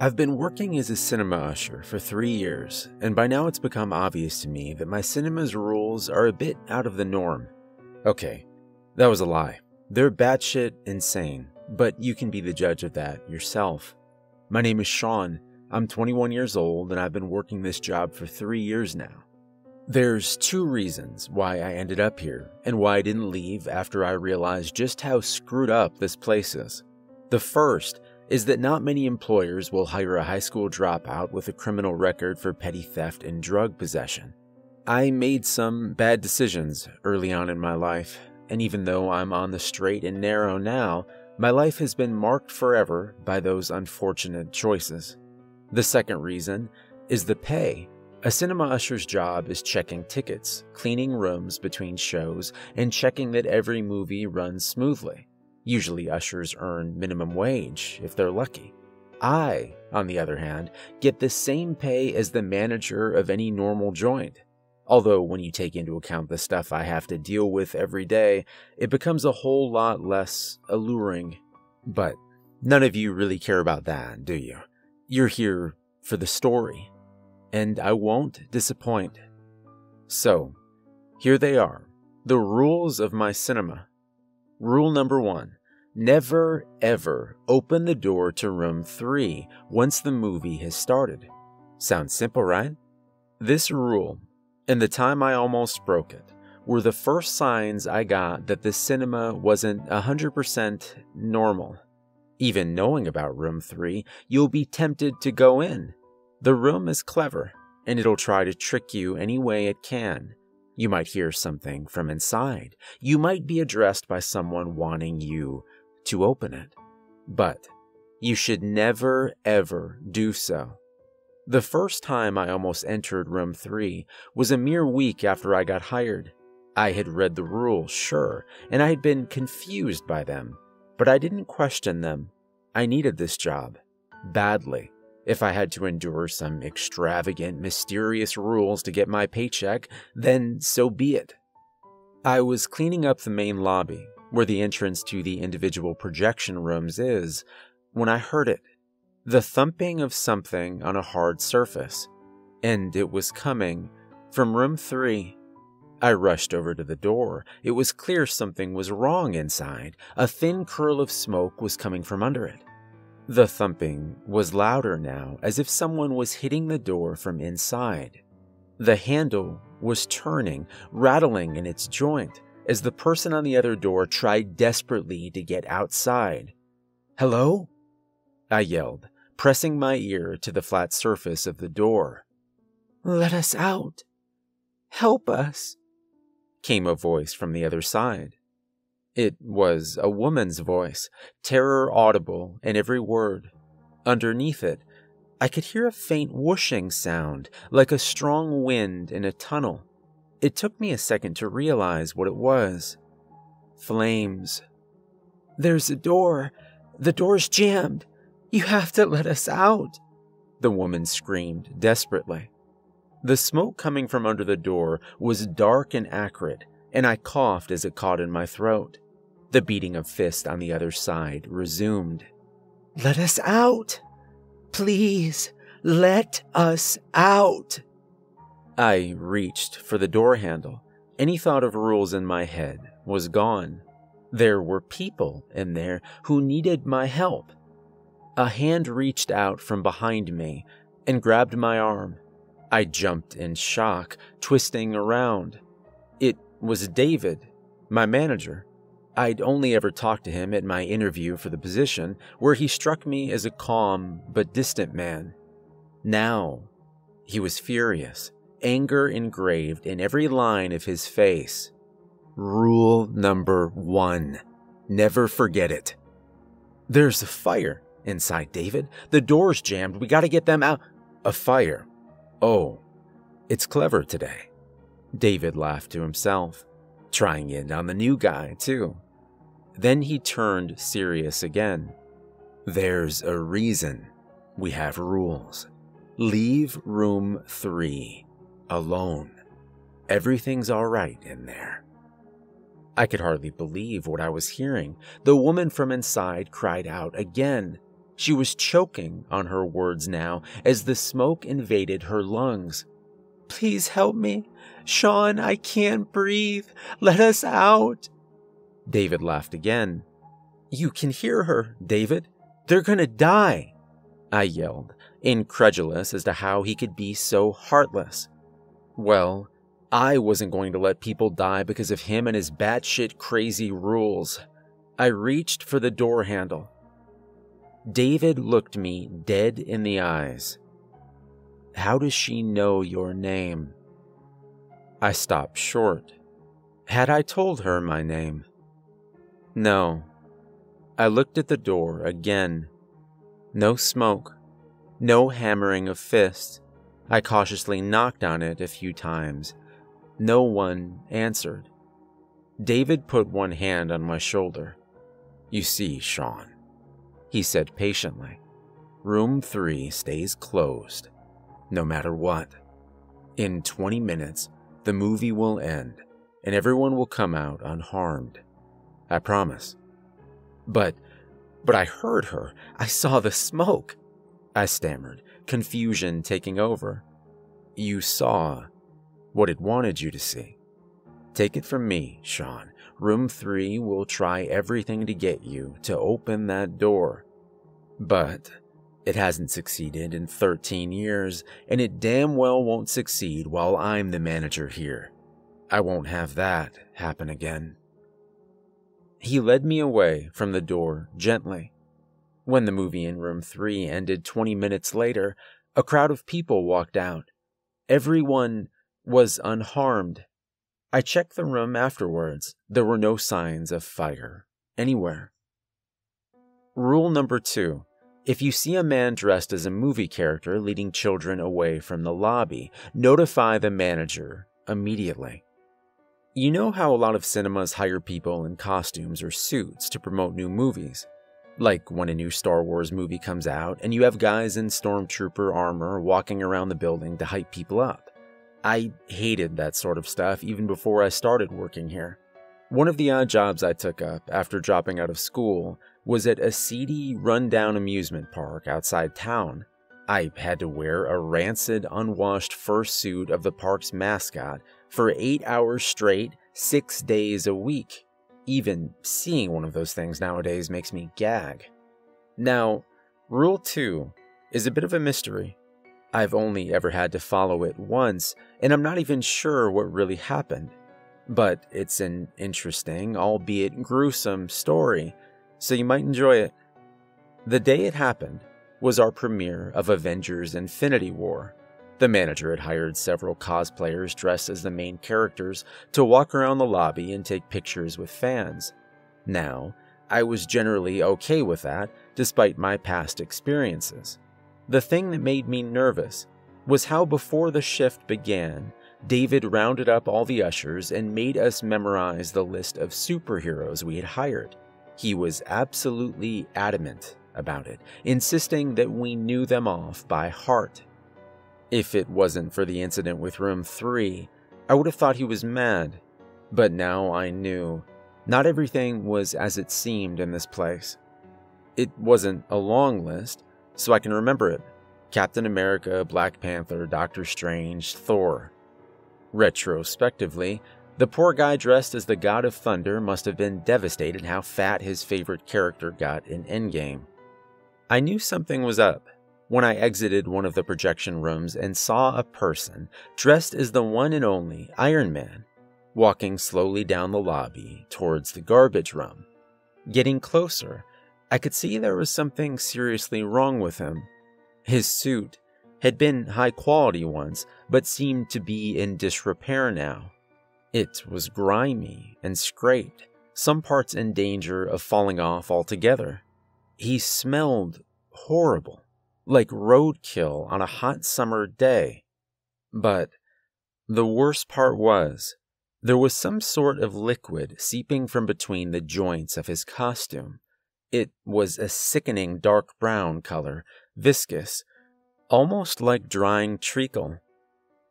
I've been working as a cinema usher for 3 years, and by now it's become obvious to me that my cinema's rules are a bit out of the norm. Okay, that was a lie. They're batshit insane, but you can be the judge of that yourself. My name is Sean, I'm 21 years old, and I've been working this job for 3 years now. There's 2 reasons why I ended up here, and why I didn't leave after I realized just how screwed up this place is. The first is that not many employers will hire a high school dropout with a criminal record for petty theft and drug possession. I made some bad decisions early on in my life, and even though I'm on the straight and narrow now, my life has been marked forever by those unfortunate choices. The second reason is the pay. A cinema usher's job is checking tickets, cleaning rooms between shows, and checking that every movie runs smoothly. Usually ushers earn minimum wage if they're lucky. I, on the other hand, get the same pay as the manager of any normal joint. Although when you take into account the stuff I have to deal with every day, it becomes a whole lot less alluring. But none of you really care about that, do you? You're here for the story, and I won't disappoint. So, here they are, the rules of my cinema. Rule number 1. Never ever open the door to room 3 once the movie has started. Sounds simple, right? This rule, and the time I almost broke it, were the first signs I got that the cinema wasn't 100% normal. Even knowing about room 3, you'll be tempted to go in. The room is clever, and it'll try to trick you any way it can. You might hear something from inside. You might be addressed by someone wanting you to open it. But you should never ever do so. The first time I almost entered room 3 was a mere week after I got hired. I had read the rules, sure, and I had been confused by them, but I didn't question them. I needed this job badly. If I had to endure some extravagant, mysterious rules to get my paycheck, then so be it. I was cleaning up the main lobby, where the entrance to the individual projection rooms is, when I heard it. The thumping of something on a hard surface. And it was coming from room 3. I rushed over to the door. It was clear something was wrong inside. A thin curl of smoke was coming from under it. The thumping was louder now, as if someone was hitting the door from inside. The handle was turning, rattling in its joint, as the person on the other door tried desperately to get outside. "Hello?" I yelled, pressing my ear to the flat surface of the door. "Let us out. Help us," came a voice from the other side. It was a woman's voice, terror audible in every word. Underneath it, I could hear a faint whooshing sound, like a strong wind in a tunnel. It took me a second to realize what it was. Flames. "There's a door. The door's jammed. You have to let us out," the woman screamed desperately. The smoke coming from under the door was dark and acrid, and I coughed as it caught in my throat. The beating of fists on the other side resumed. "Let us out! Please, let us out!" I reached for the door handle. Any thought of rules in my head was gone. There were people in there who needed my help. A hand reached out from behind me and grabbed my arm. I jumped in shock, twisting around. It was David, my manager. I'd only ever talked to him at my interview for the position, where he struck me as a calm but distant man. Now, he was furious, anger engraved in every line of his face. Rule number 1. Never forget it. "There's a fire inside, David. The door's jammed. We gotta get them out." "A fire? Oh, it's clever today." David laughed to himself, trying it on the new guy, too. Then he turned serious again. "There's a reason we have rules. Leave room 3 alone. Everything's all right in there." I could hardly believe what I was hearing. The woman from inside cried out again. She was choking on her words now as the smoke invaded her lungs. "Please help me. Sean, I can't breathe. Let us out." David laughed again. "You can hear her, David. They're gonna die," I yelled, incredulous as to how he could be so heartless. Well, I wasn't going to let people die because of him and his batshit crazy rules. I reached for the door handle. David looked me dead in the eyes. "How does she know your name?" I stopped short. Had I told her my name? No. I looked at the door again. No smoke. No hammering of fists. I cautiously knocked on it a few times. No one answered. David put one hand on my shoulder. "You see, Sean," he said patiently, "room 3 stays closed, no matter what. In 20 minutes, the movie will end, and everyone will come out unharmed. I promise." But I heard her. I saw the smoke," I stammered, confusion taking over. "You saw what it wanted you to see. Take it from me, Sean. Room 3 will try everything to get you to open that door. But it hasn't succeeded in 13 years, and it damn well won't succeed while I'm the manager here. I won't have that happen again." He led me away from the door gently. When the movie in room 3 ended 20 minutes later, a crowd of people walked out. Everyone was unharmed. I checked the room afterwards. There were no signs of fire anywhere. Rule number 2. If you see a man dressed as a movie character leading children away from the lobby, notify the manager immediately. You know how a lot of cinemas hire people in costumes or suits to promote new movies? Like when a new Star Wars movie comes out and you have guys in stormtrooper armor walking around the building to hype people up. I hated that sort of stuff even before I started working here. One of the odd jobs I took up after dropping out of school was at a seedy, run-down amusement park outside town. I had to wear a rancid, unwashed fursuit of the park's mascot for 8 hours straight, 6 days a week. Even seeing one of those things nowadays makes me gag. Now, Rule 2 is a bit of a mystery. I've only ever had to follow it once, and I'm not even sure what really happened. But it's an interesting, albeit gruesome, story, so you might enjoy it. The day it happened was our premiere of Avengers: Infinity War. The manager had hired several cosplayers dressed as the main characters to walk around the lobby and take pictures with fans. Now, I was generally okay with that, despite my past experiences. The thing that made me nervous was how before the shift began, David rounded up all the ushers and made us memorize the list of superheroes we had hired. He was absolutely adamant about it, insisting that we knew them off by heart. If it wasn't for the incident with room 3, I would have thought he was mad. But now I knew. Not everything was as it seemed in this place. It wasn't a long list, so I can remember it. Captain America, Black Panther, Doctor Strange, Thor. Retrospectively, the poor guy dressed as the God of Thunder must have been devastated how fat his favorite character got in Endgame. I knew something was up when I exited one of the projection rooms and saw a person dressed as the one and only Iron Man, walking slowly down the lobby towards the garbage room. Getting closer, I could see there was something seriously wrong with him. His suit had been high quality once, but seemed to be in disrepair now. It was grimy and scraped, some parts in danger of falling off altogether. He smelled horrible, like roadkill on a hot summer day. But the worst part was, there was some sort of liquid seeping from between the joints of his costume. It was a sickening dark brown color, viscous, almost like drying treacle.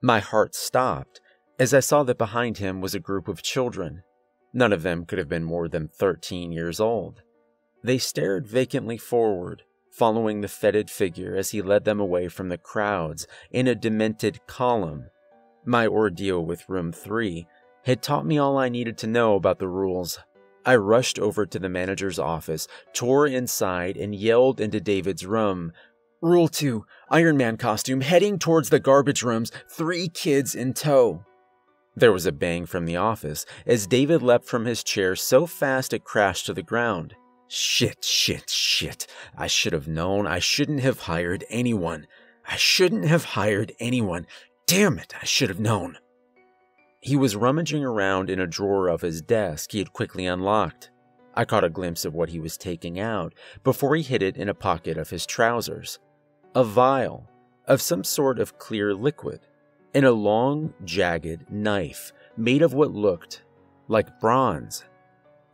My heart stopped as I saw that behind him was a group of children. None of them could have been more than 13 years old. They stared vacantly forward, following the fetid figure as he led them away from the crowds in a demented column. My ordeal with Room 3 had taught me all I needed to know about the rules. I rushed over to the manager's office, tore inside, and yelled into David's room, "Rule 2, Iron Man costume heading towards the garbage rooms, 3 kids in tow." There was a bang from the office as David leapt from his chair so fast it crashed to the ground. Shit. I should have known. I shouldn't have hired anyone. Damn it, I should have known. He was rummaging around in a drawer of his desk he had quickly unlocked. I caught a glimpse of what he was taking out before he hid it in a pocket of his trousers. A vial of some sort of clear liquid, and a long, jagged knife made of what looked like bronze.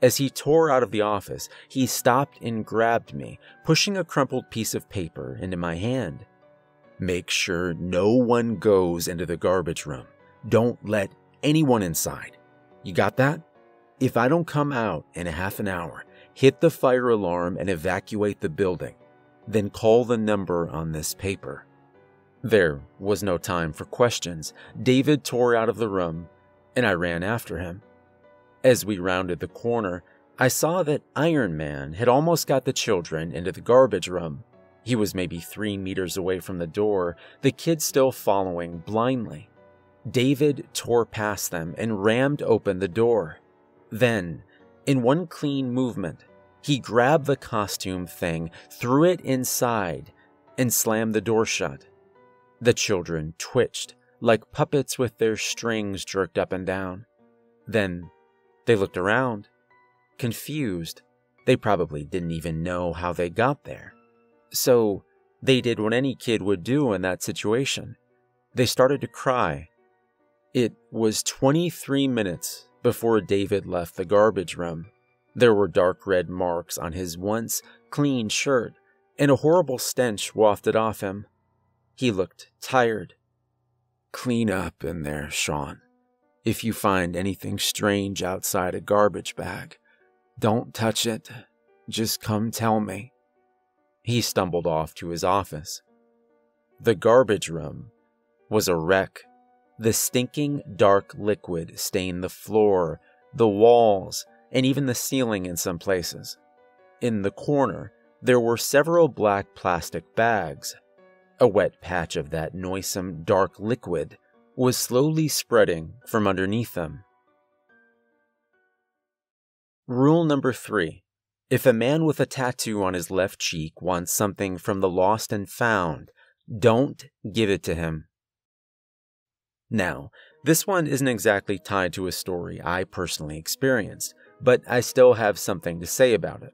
As he tore out of the office, he stopped and grabbed me, pushing a crumpled piece of paper into my hand. "Make sure no one goes into the garbage room. Don't let anyone inside. You got that? If I don't come out in a half an hour, hit the fire alarm and evacuate the building. Then call the number on this paper." There was no time for questions. David tore out of the room, and I ran after him. As we rounded the corner, I saw that Iron Man had almost got the children into the garbage room. He was maybe 3 meters away from the door, the kids still following blindly. David tore past them and rammed open the door. Then, in one clean movement, he grabbed the costume thing, threw it inside, and slammed the door shut. The children twitched, like puppets with their strings jerked up and down. Then, they looked around, confused. They probably didn't even know how they got there. So, they did what any kid would do in that situation. They started to cry. It was 23 minutes before David left the garbage room. There were dark red marks on his once clean shirt, and a horrible stench wafted off him. He looked tired. "Clean up in there, Sean. If you find anything strange outside a garbage bag, don't touch it. Just come tell me." He stumbled off to his office. The garbage room was a wreck. The stinking dark liquid stained the floor, the walls, and even the ceiling in some places. In the corner, there were several black plastic bags. A wet patch of that noisome dark liquid was slowly spreading from underneath them. Rule number 3. If a man with a tattoo on his left cheek wants something from the lost and found, don't give it to him. Now, this one isn't exactly tied to a story I personally experienced, but I still have something to say about it.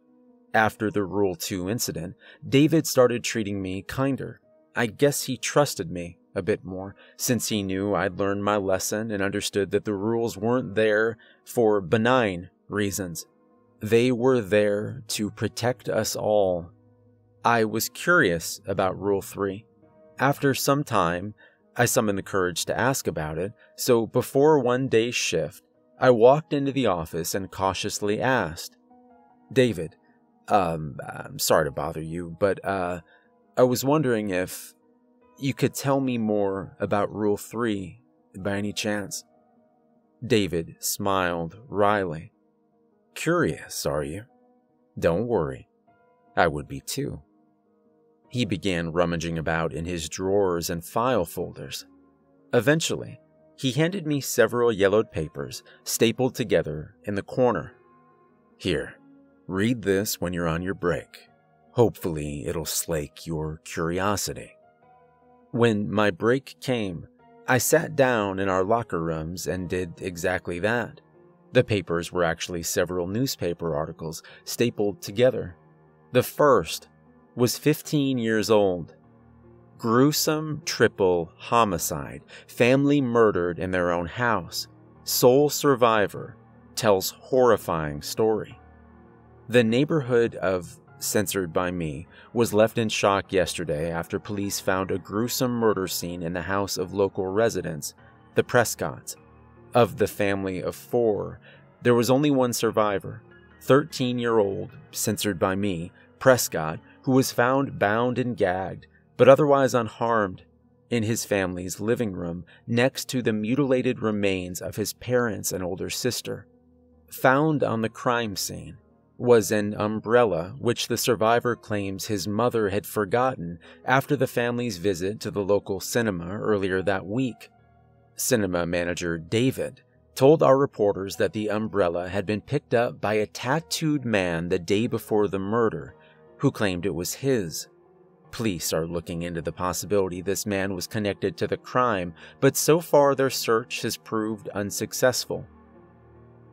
After the Rule 2 incident, David started treating me kinder. I guess he trusted me a bit more, since he knew I'd learned my lesson and understood that the rules weren't there for benign reasons. They were there to protect us all. I was curious about Rule 3. After some time, I summoned the courage to ask about it, so before one day's shift, I walked into the office and cautiously asked, "David, I'm sorry to bother you, but I was wondering if you could tell me more about Rule 3 by any chance?" David smiled wryly. "Curious, are you? Don't worry. I would be too." He began rummaging about in his drawers and file folders. Eventually, he handed me several yellowed papers stapled together in the corner. "Here, read this when you're on your break. Hopefully, it'll slake your curiosity." When my break came, I sat down in our locker rooms and did exactly that. The papers were actually several newspaper articles stapled together. The first was 15 years old. Gruesome triple homicide. Family murdered in their own house. Sole survivor tells horrifying story. The neighborhood of Censored by Me was left in shock yesterday after police found a gruesome murder scene in the house of local residents, the Prescotts. Of the family of 4, there was only one survivor, 13-year-old, Censored by Me, Prescott, who was found bound and gagged, but otherwise unharmed, in his family's living room next to the mutilated remains of his parents and older sister. Found on the crime scene was an umbrella which the survivor claims his mother had forgotten after the family's visit to the local cinema earlier that week. Cinema manager David told our reporters that the umbrella had been picked up by a tattooed man the day before the murder, who claimed it was his. Police are looking into the possibility this man was connected to the crime, but so far their search has proved unsuccessful.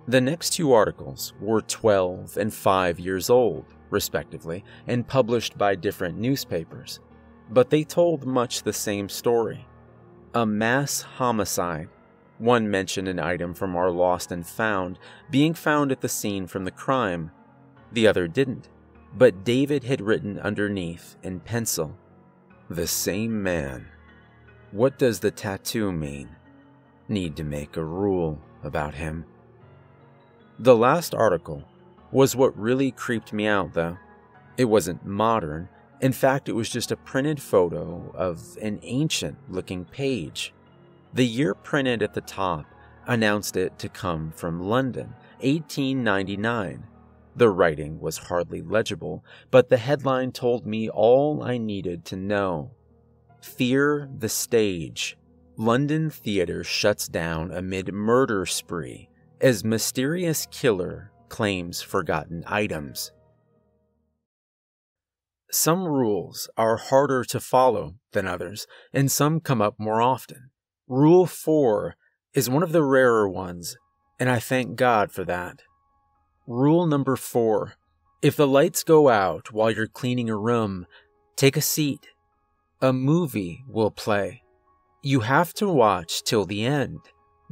The next two articles were 12 and 5 years old, respectively, and published by different newspapers, but they told much the same story. A mass homicide. One mentioned an item from our Lost and Found being found at the scene from the crime. The other didn't, but David had written underneath in pencil, "The same man." What does the tattoo mean? Need to make a rule about him. The last article was what really creeped me out, though. It wasn't modern. In fact, it was just a printed photo of an ancient-looking page. The year printed at the top announced it to come from London, 1899. The writing was hardly legible, but the headline told me all I needed to know. Fear the stage. London theater shuts down amid murder spree as mysterious killer claims forgotten items. Some rules are harder to follow than others, and some come up more often. Rule 4 is one of the rarer ones, and I thank God for that. Rule number 4. If the lights go out while you're cleaning a room, take a seat. A movie will play. You have to watch till the end.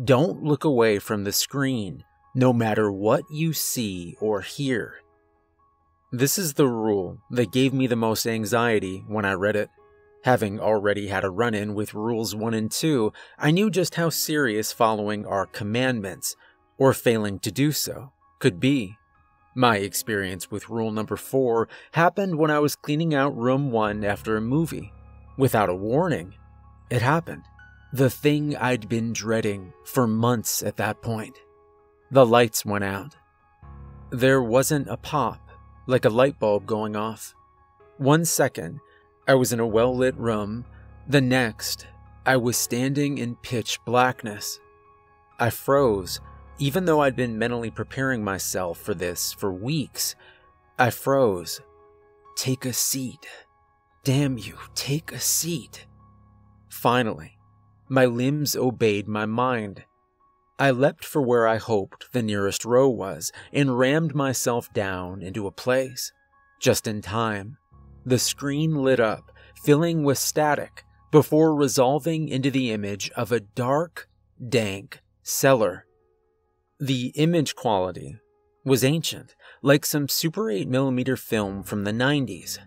Don't look away from the screen, no matter what you see or hear. This is the rule that gave me the most anxiety when I read it. Having already had a run-in with rules 1 and 2, I knew just how serious following our commandments, or failing to do so, could be. My experience with rule number 4 happened when I was cleaning out room 1 after a movie. Without a warning, it happened. The thing I'd been dreading for months at that point. The lights went out. There wasn't a pop, like a light bulb going off. 1 second, I was in a well-lit room. The next, I was standing in pitch blackness. I froze, even though I'd been mentally preparing myself for this for weeks. I froze. Take a seat. Damn you, take a seat. Finally, my limbs obeyed my mind. I leapt for where I hoped the nearest row was and rammed myself down into a place. Just in time, the screen lit up, filling with static, before resolving into the image of a dark, dank cellar. The image quality was ancient, like some Super 8mm film from the 90s.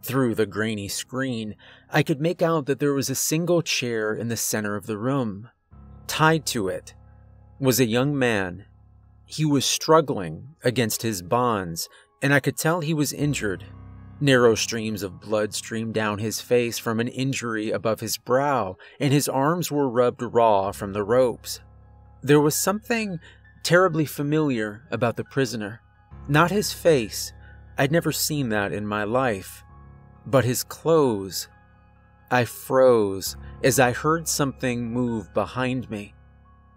Through the grainy screen, I could make out that there was a single chair in the center of the room. Tied to it was a young man. He was struggling against his bonds, and I could tell he was injured. Narrow streams of blood streamed down his face from an injury above his brow, and his arms were rubbed raw from the ropes. There was something terribly familiar about the prisoner. Not his face. I'd never seen that in my life. But his clothes. I froze as I heard something move behind me.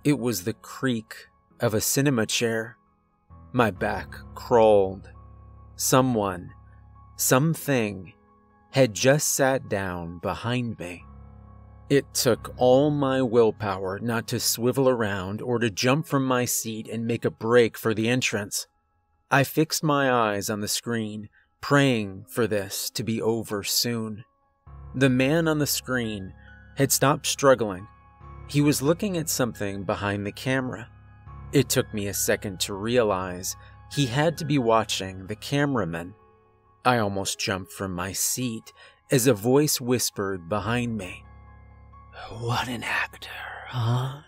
It was the creak of a cinema chair. My back crawled. Someone, something, had just sat down behind me. It took all my willpower not to swivel around or to jump from my seat and make a break for the entrance. I fixed my eyes on the screen, praying for this to be over soon. The man on the screen had stopped struggling. He was looking at something behind the camera. It took me a second to realize he had to be watching the cameraman. I almost jumped from my seat as a voice whispered behind me, "What an actor, huh?"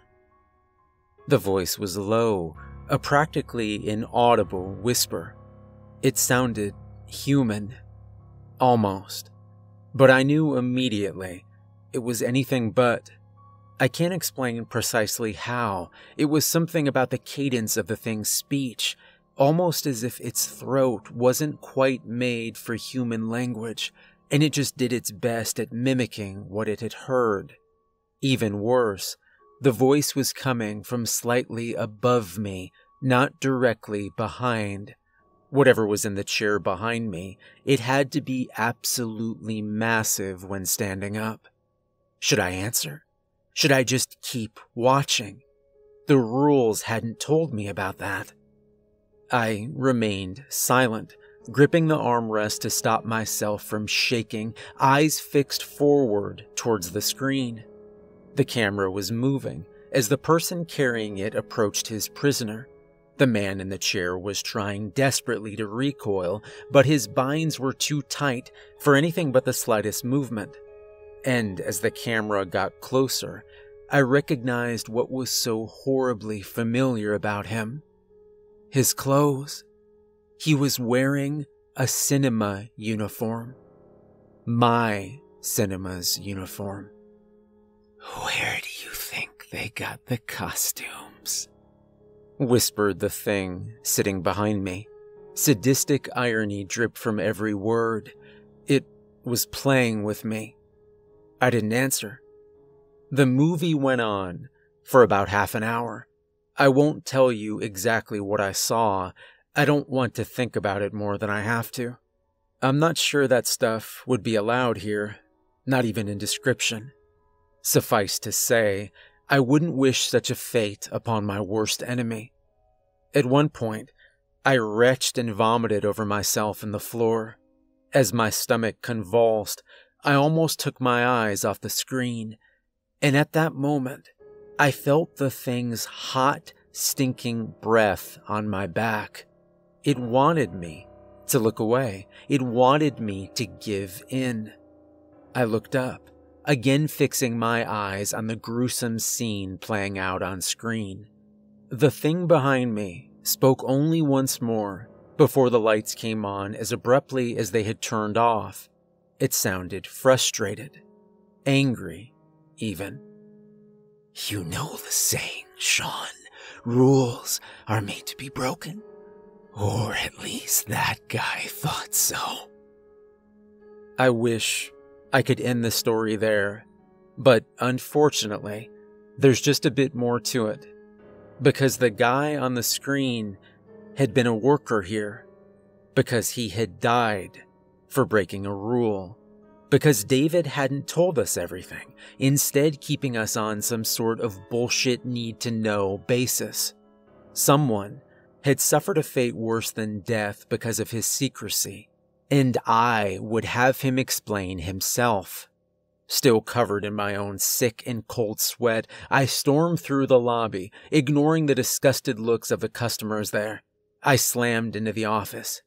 The voice was low, a practically inaudible whisper. It sounded human. Almost. But I knew immediately it was anything but. I can't explain precisely how. It was something about the cadence of the thing's speech, almost as if its throat wasn't quite made for human language, and it just did its best at mimicking what it had heard. Even worse, the voice was coming from slightly above me, not directly behind. Whatever was in the chair behind me, it had to be absolutely massive when standing up. Should I answer? Should I just keep watching? The rules hadn't told me about that. I remained silent, gripping the armrest to stop myself from shaking, eyes fixed forward towards the screen. The camera was moving as the person carrying it approached his prisoner. The man in the chair was trying desperately to recoil, but his binds were too tight for anything but the slightest movement. And as the camera got closer, I recognized what was so horribly familiar about him. His clothes. He was wearing a cinema uniform. My cinema's uniform. "Where do you think they got the costumes?" whispered the thing sitting behind me. Sadistic irony dripped from every word. It was playing with me. I didn't answer. The movie went on for about half an hour. I won't tell you exactly what I saw. I don't want to think about it more than I have to. I'm not sure that stuff would be allowed here, not even in description. Suffice to say, I wouldn't wish such a fate upon my worst enemy. At one point, I retched and vomited over myself in the floor. As my stomach convulsed, I almost took my eyes off the screen, and at that moment, I felt the thing's hot, stinking breath on my back. It wanted me to look away. It wanted me to give in. I looked up, again fixing my eyes on the gruesome scene playing out on screen. The thing behind me spoke only once more before the lights came on as abruptly as they had turned off. It sounded frustrated, angry, even. "You know the saying, Sean, rules are made to be broken. Or at least that guy thought so." I wish I could end the story there, but unfortunately, there's just a bit more to it. Because the guy on the screen had been a worker here. Because he had died for breaking a rule. Because David hadn't told us everything, instead keeping us on some sort of bullshit need-to-know basis. Someone had suffered a fate worse than death because of his secrecy, and I would have him explain himself. Still covered in my own sick and cold sweat, I stormed through the lobby, ignoring the disgusted looks of the customers there. I slammed into the office.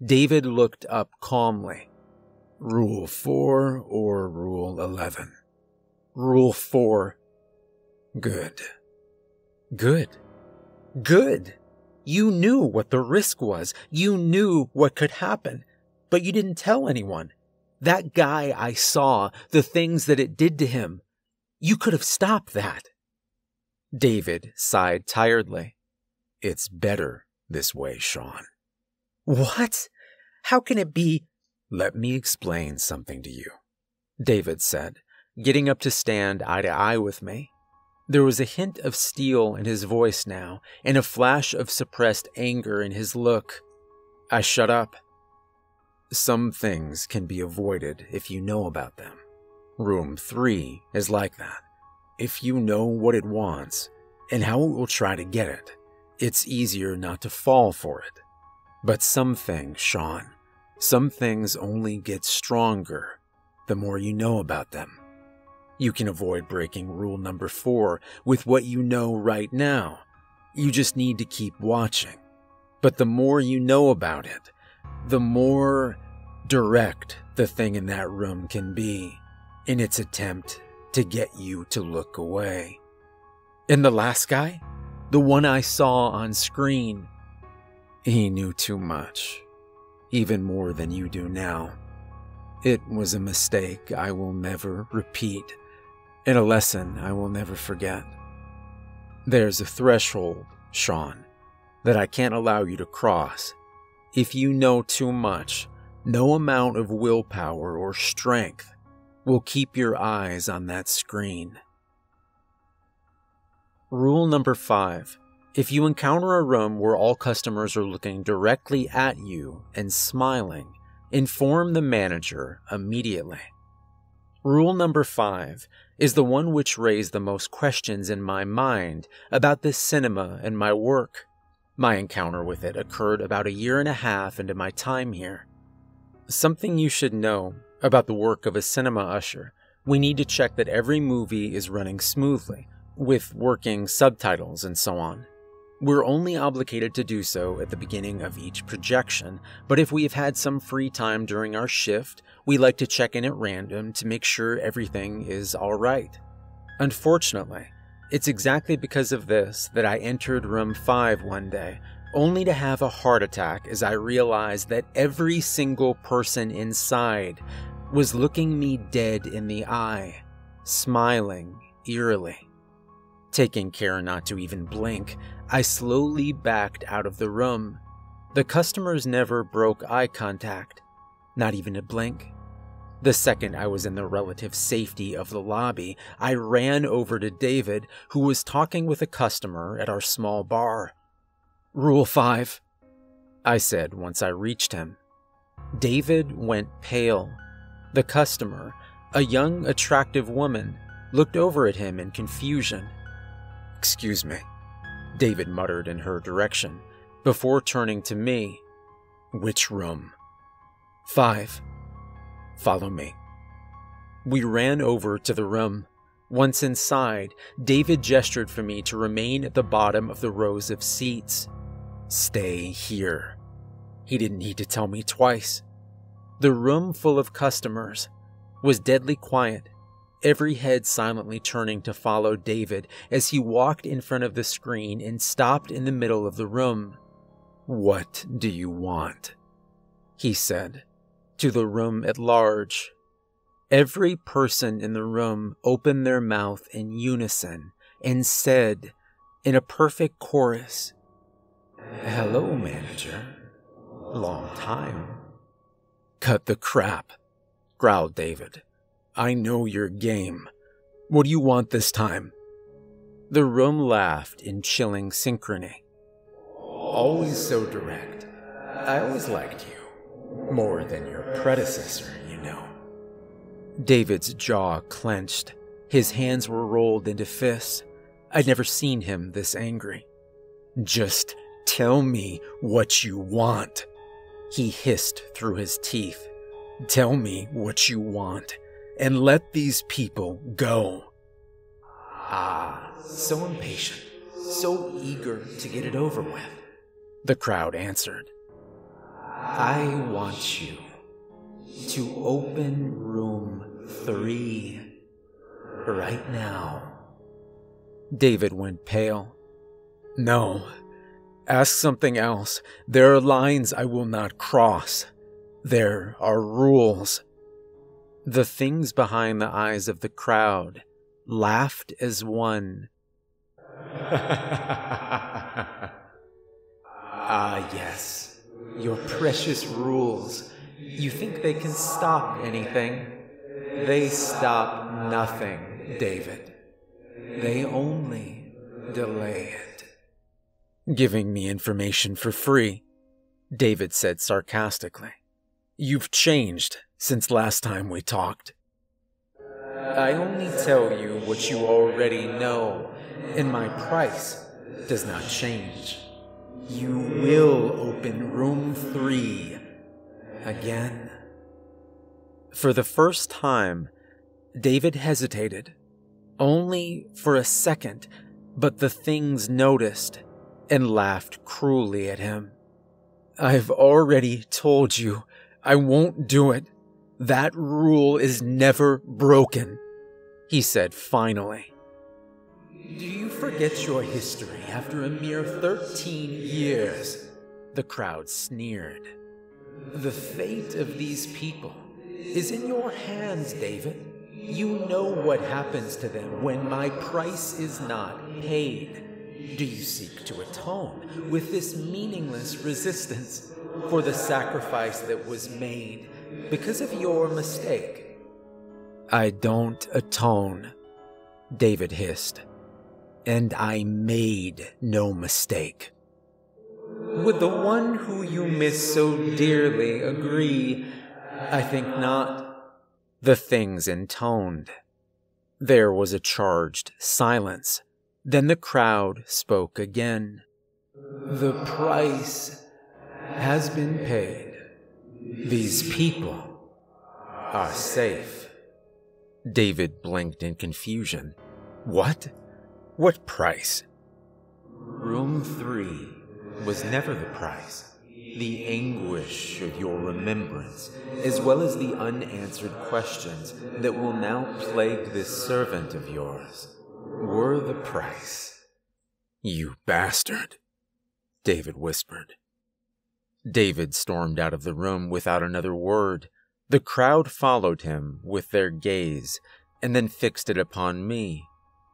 David looked up calmly. "Rule 4 or Rule 11? "Rule 4. "Good. Good. Good. You knew what the risk was. You knew what could happen, but you didn't tell anyone. That guy I saw, the things that it did to him. You could have stopped that." David sighed tiredly. "It's better this way, Sean." "What? How can it be?" "Let me explain something to you," David said, getting up to stand eye to eye with me. There was a hint of steel in his voice now, and a flash of suppressed anger in his look. I shut up. "Some things can be avoided if you know about them. Room 3 is like that. If you know what it wants, and how it will try to get it, it's easier not to fall for it. But some things, Sean, some things only get stronger the more you know about them. You can avoid breaking rule number 4 with what you know right now. You just need to keep watching. But the more you know about it, the more direct the thing in that room can be in its attempt to get you to look away. And the last guy? The one I saw on screen? He knew too much. Even more than you do now. It was a mistake I will never repeat, and a lesson I will never forget. There's a threshold, Sean, that I can't allow you to cross. If you know too much, no amount of willpower or strength will keep your eyes on that screen. Rule number 5. If you encounter a room where all customers are looking directly at you and smiling, inform the manager immediately. Rule number 5 is the one which raised the most questions in my mind about this cinema and my work. My encounter with it occurred about 1.5 years into my time here. Something you should know about the work of a cinema usher: we need to check that every movie is running smoothly, with working subtitles and so on. We're only obligated to do so at the beginning of each projection, but if we have had some free time during our shift, we like to check in at random to make sure everything is alright. Unfortunately, it's exactly because of this that I entered room 5 one day, only to have a heart attack as I realized that every single person inside was looking me dead in the eye, smiling eerily. Taking care not to even blink, I slowly backed out of the room. The customers never broke eye contact, not even a blink. The second I was in the relative safety of the lobby, I ran over to David, who was talking with a customer at our small bar. "Rule 5, I said once I reached him. David went pale. The customer, a young, attractive woman, looked over at him in confusion. "Excuse me," David muttered in her direction, before turning to me. "Which room?" "5. Follow me." We ran over to the room. Once inside, David gestured for me to remain at the bottom of the rows of seats. "Stay here." He didn't need to tell me twice. The room full of customers was deadly quiet, every head silently turning to follow David as he walked in front of the screen and stopped in the middle of the room. "What do you want?" he said, to the room at large. Every person in the room opened their mouth in unison and said, in a perfect chorus, "Hello, manager. Long time." "Cut the crap," growled David. "I know your game. What do you want this time?" The room laughed in chilling synchrony. "Always so direct. I always liked you. More than your predecessor, you know." David's jaw clenched. His hands were rolled into fists. I'd never seen him this angry. "Just tell me what you want," he hissed through his teeth. "Tell me what you want, and let these people go." "Ah, so impatient, so eager to get it over with," the crowd answered. "I want you to open room 3 right now." David went pale. "No, ask something else. There are lines I will not cross. There are rules." The things behind the eyes of the crowd laughed as one. "Ah, yes, your precious rules. You think they can stop anything? They stop nothing, David. They only delay it." "Giving me information for free," David said sarcastically. "You've changed since last time we talked." "I only tell you what you already know, and my price does not change. You will open room 3 again." For the first time, David hesitated, only for a second, but the things noticed and laughed cruelly at him. "I've already told you I won't do it. That rule is never broken," he said finally. "Do you forget your history after a mere 13 years? The crowd sneered. "The fate of these people is in your hands, David. You know what happens to them when my price is not paid. Do you seek to atone with this meaningless resistance for the sacrifice that was made because of your mistake? I don't atone, David hissed. And I made no mistake. Would the one who you miss so dearly agree? I think not. The things intoned. There was a charged silence. Then the crowd spoke again. The price has been paid. These people are safe. David blinked in confusion. What? What price? Room 3 was never the price. The anguish of your remembrance, as well as the unanswered questions that will now plague this servant of yours, were the price. You bastard, David whispered. David stormed out of the room without another word. The crowd followed him with their gaze, and then fixed it upon me.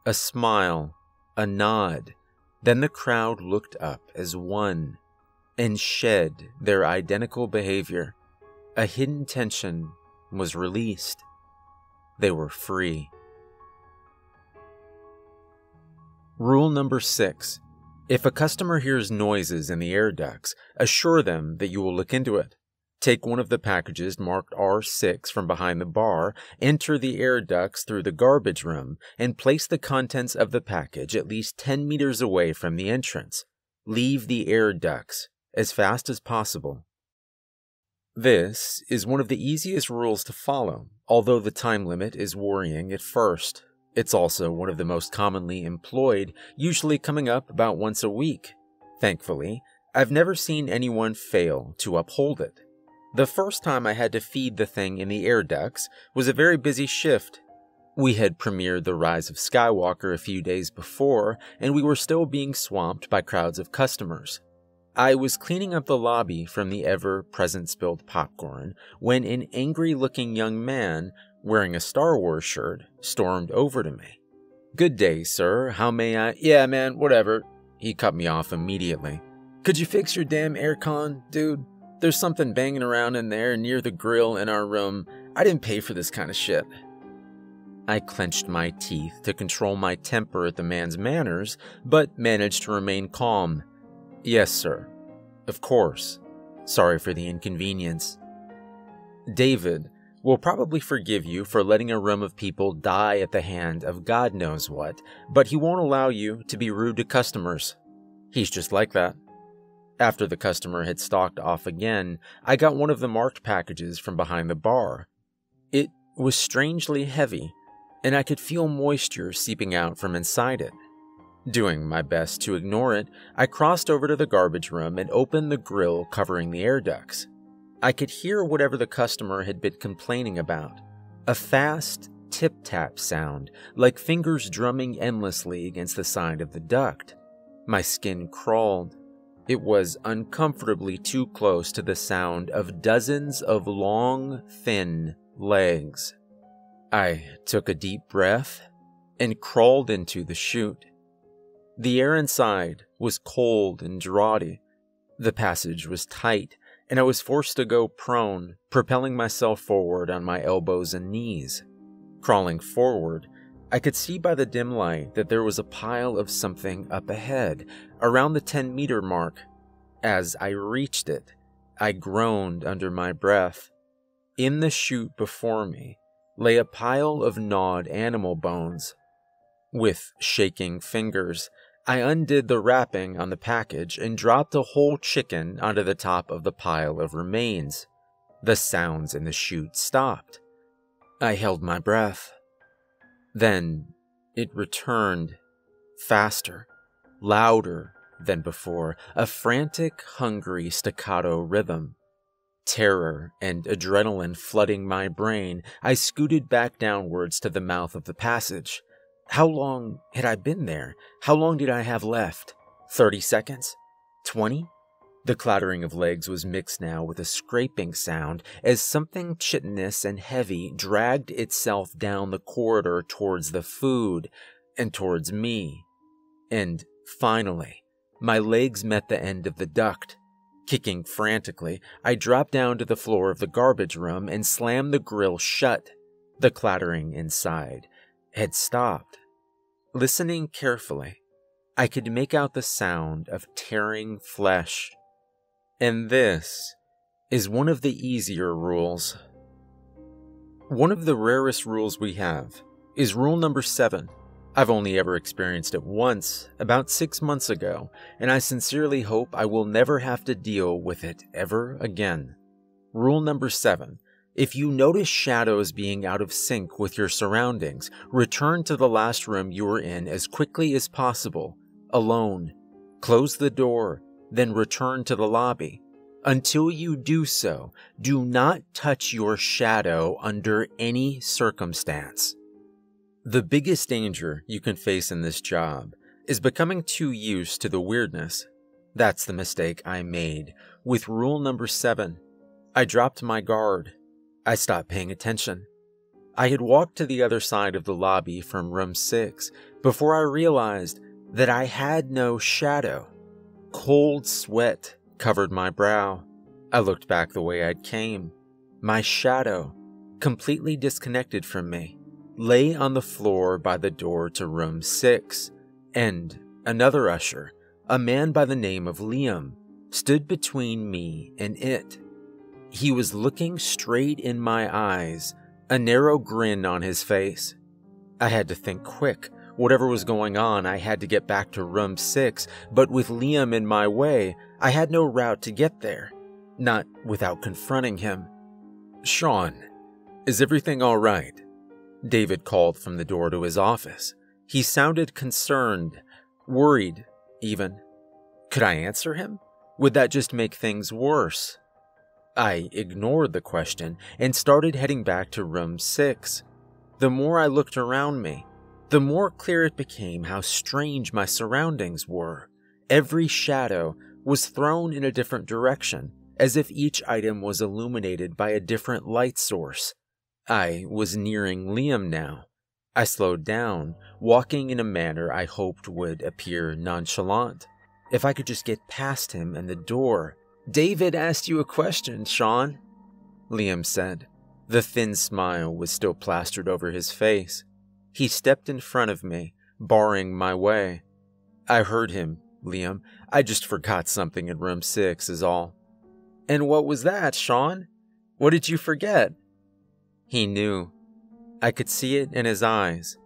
A smile, a nod, then the crowd looked up as one, and shed their identical behavior. A hidden tension was released. They were free. Rule number 6. If a customer hears noises in the air ducts, assure them that you will look into it. Take one of the packages marked R6 from behind the bar, enter the air ducts through the garbage room, and place the contents of the package at least 10 meters away from the entrance. Leave the air ducts as fast as possible. This is one of the easiest rules to follow, although the time limit is worrying at first. It's also one of the most commonly employed, usually coming up about once a week. Thankfully, I've never seen anyone fail to uphold it. The first time I had to feed the thing in the air ducts was a very busy shift. We had premiered The Rise of Skywalker a few days before, and we were still being swamped by crowds of customers. I was cleaning up the lobby from the ever-present spilled popcorn when an angry-looking young man wearing a Star Wars shirt stormed over to me. "Good day, sir. How may I—" "Yeah, man, whatever." He cut me off immediately. "Could you fix your damn aircon, dude? There's something banging around in there near the grill in our room. I didn't pay for this kind of shit." I clenched my teeth to control my temper at the man's manners, but managed to remain calm. "Yes, sir. Of course. Sorry for the inconvenience." David will probably forgive you for letting a room of people die at the hand of God knows what, but he won't allow you to be rude to customers. He's just like that. After the customer had stalked off again, I got one of the marked packages from behind the bar. It was strangely heavy, and I could feel moisture seeping out from inside it. Doing my best to ignore it, I crossed over to the garbage room and opened the grill covering the air ducts. I could hear whatever the customer had been complaining about. A fast tip-tap sound, like fingers drumming endlessly against the side of the duct. My skin crawled. It was uncomfortably too close to the sound of dozens of long, thin legs. I took a deep breath and crawled into the chute. The air inside was cold and draughty. The passage was tight, and I was forced to go prone, propelling myself forward on my elbows and knees. Crawling forward, I could see by the dim light that there was a pile of something up ahead, around the 10-meter mark. As I reached it, I groaned under my breath. In the chute before me lay a pile of gnawed animal bones. With shaking fingers, I undid the wrapping on the package and dropped a whole chicken onto the top of the pile of remains. The sounds in the chute stopped. I held my breath. Then it returned, faster, louder than before, a frantic, hungry staccato rhythm. Terror and adrenaline flooding my brain, I scooted back downwards to the mouth of the passage. How long had I been there? How long did I have left? 30 seconds? 20? The clattering of legs was mixed now with a scraping sound as something chitinous and heavy dragged itself down the corridor towards the food and towards me. And finally, my legs met the end of the duct. Kicking frantically, I dropped down to the floor of the garbage room and slammed the grill shut. The clattering inside had stopped. Listening carefully, I could make out the sound of tearing flesh. And this is one of the easier rules. One of the rarest rules we have is rule number 7. I've only ever experienced it once, about 6 months ago, and I sincerely hope I will never have to deal with it ever again. Rule number 7. If you notice shadows being out of sync with your surroundings, return to the last room you were in as quickly as possible, alone. Close the door, then return to the lobby. Until you do so, do not touch your shadow under any circumstance. The biggest danger you can face in this job is becoming too used to the weirdness. That's the mistake I made with rule number 7. I dropped my guard. I stopped paying attention. I had walked to the other side of the lobby from room 6 before I realized that I had no shadow. Cold sweat covered my brow. I looked back the way I'd came. My shadow, completely disconnected from me, lay on the floor by the door to room 6, and another usher, a man by the name of Liam, stood between me and it. He was looking straight in my eyes, a narrow grin on his face. I had to think quick. Whatever was going on, I had to get back to room 6, but with Liam in my way, I had no route to get there, not without confronting him. "Sean, is everything all right?" David called from the door to his office. He sounded concerned, worried even. Could I answer him? Would that just make things worse? I ignored the question and started heading back to room 6. The more I looked around me, the more clear it became how strange my surroundings were. Every shadow was thrown in a different direction, as if each item was illuminated by a different light source. I was nearing Liam now. I slowed down, walking in a manner I hoped would appear nonchalant. If I could just get past him and the door. "David asked you a question, Sean," Liam said. The thin smile was still plastered over his face. He stepped in front of me, barring my way. "I heard him, Liam. I just forgot something in room 6 is all." "And what was that, Sean? What did you forget?" He knew. I could see it in his eyes.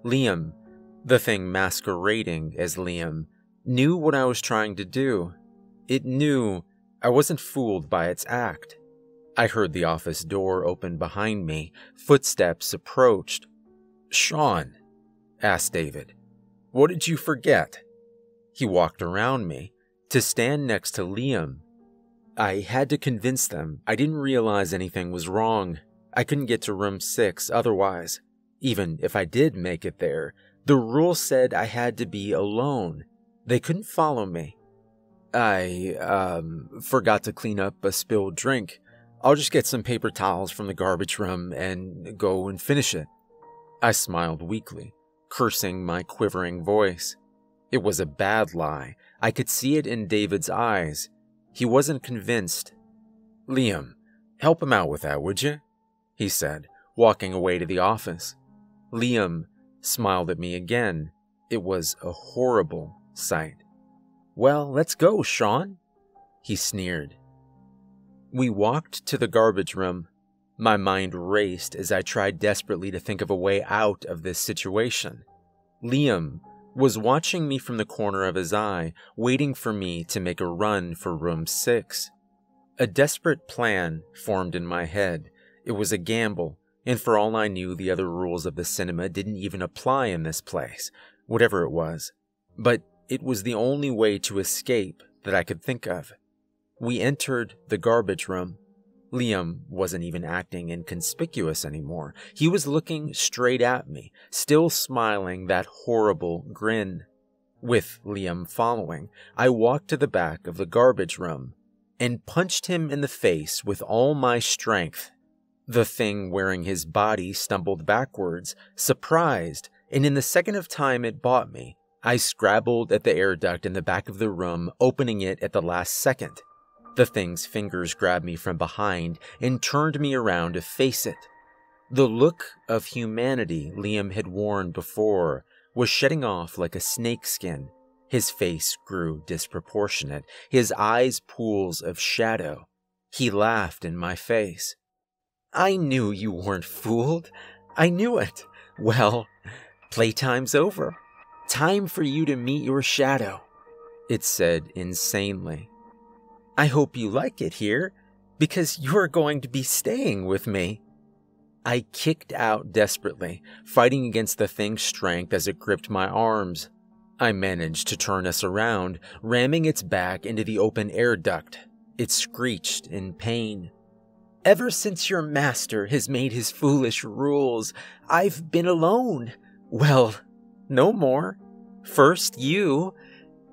Liam, the thing masquerading as Liam, knew what I was trying to do. It knew I wasn't fooled by its act. I heard the office door open behind me. Footsteps approached. "Sean," asked David, "what did you forget?" He walked around me to stand next to Liam. I had to convince them I didn't realize anything was wrong. I couldn't get to room 6 otherwise. Even if I did make it there, the rule said I had to be alone. They couldn't follow me. "I, forgot to clean up a spilled drink. I'll just get some paper towels from the garbage room and go and finish it." I smiled weakly, cursing my quivering voice. It was a bad lie. I could see it in David's eyes. He wasn't convinced. "Liam, help him out with that, would you?" he said, walking away to the office. Liam smiled at me again. It was a horrible sight. "Well, let's go, Sean," he sneered. We walked to the garbage room. My mind raced as I tried desperately to think of a way out of this situation. Liam was watching me from the corner of his eye, waiting for me to make a run for room 6. A desperate plan formed in my head. It was a gamble, and for all I knew, the other rules of the cinema didn't even apply in this place, whatever it was. But it was the only way to escape that I could think of. We entered the garbage room. Liam wasn't even acting inconspicuous anymore. He was looking straight at me, still smiling that horrible grin. With Liam following, I walked to the back of the garbage room and punched him in the face with all my strength. The thing wearing his body stumbled backwards, surprised, and in the second of time it bought me, I scrabbled at the air duct in the back of the room, opening it at the last second. The thing's fingers grabbed me from behind and turned me around to face it. The look of humanity Liam had worn before was shedding off like a snakeskin. His face grew disproportionate, his eyes pools of shadow. He laughed in my face. "I knew you weren't fooled. I knew it. Well, playtime's over. Time for you to meet your shadow," it said insanely. "I hope you like it here, because you're going to be staying with me." I kicked out desperately, fighting against the thing's strength as it gripped my arms. I managed to turn us around, ramming its back into the open air duct. It screeched in pain. "Ever since your master has made his foolish rules, I've been alone. Well, no more. First you,